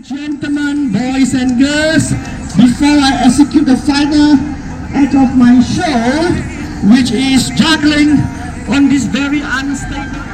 Gentlemen, boys and girls, before I execute the final act of my show, which is juggling on this very unstable.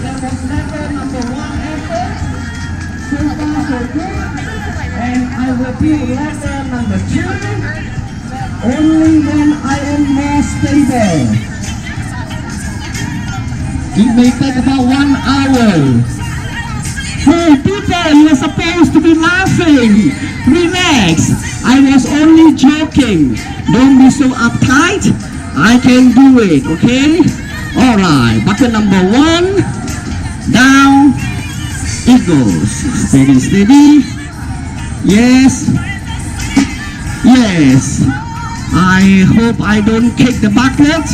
That was never number one effort. So far so good. And I will do level number 2 only when I am more stable. It may take about 1 hour. Hey people, you're supposed to be laughing. Relax. I was only joking. Don't be so uptight. I can do it, okay? Alright, bucket number 1. Down. It goes. Steady, steady. Yes. Yes. I hope I don't kick the bucket.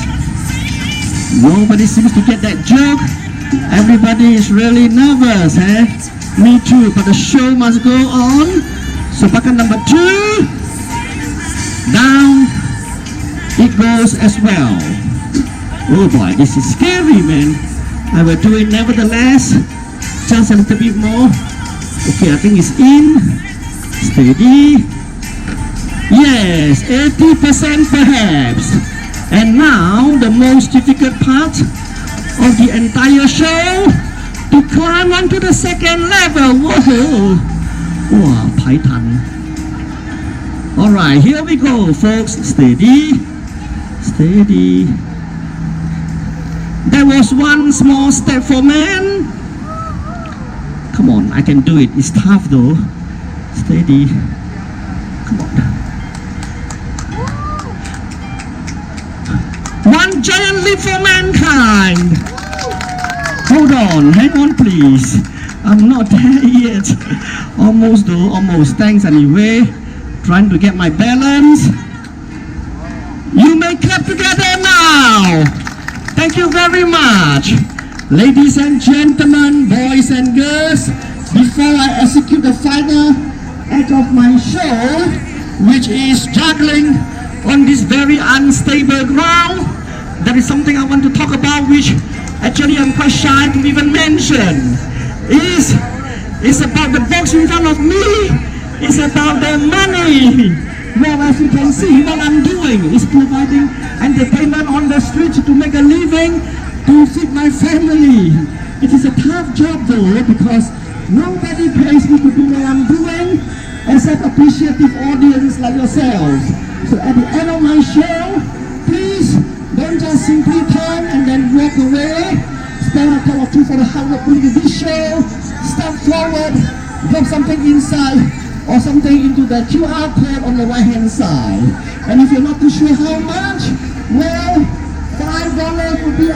Nobody seems to get that joke. Everybody is really nervous, eh? Me too, but the show must go on. So bucket number 2, down it goes as well. Oh boy, this is scary, man. I will do it nevertheless. Just a little bit more. Okay, I think it's in. Steady. Yes, 80% perhaps. And now the most difficult part of the entire show, to climb onto the second level. Whoa! Wow, Python. Alright, here we go, folks. Steady. Steady. There was one small step for man. Come on, I can do it. It's tough though. Steady. Come on. One giant leap for mankind. Hold on, hang on please. I'm not there yet. Almost though, almost. Thanks anyway. Trying to get my balance. You may clap together now. Thank you very much. Ladies and gentlemen, boys and girls, before I execute the final act of my show, which is juggling on this very unstable ground, there is something I want to talk about which actually I'm quite shy to even mention. It's about the box in front of me. It's about the money. Well, as you can see, what I'm doing is providing entertainment on the street to make a living, to feed my family. It is a tough job though, because nobody pays me to do what I'm doing except appreciative audience like yourselves. So at the end of my show, please don't just simply turn and then walk away. Stand a count of 2 for the hard work putting this show. Step forward, drop something inside or something into the QR code on the right hand side. And if you're not too sure how much, well, $5 would be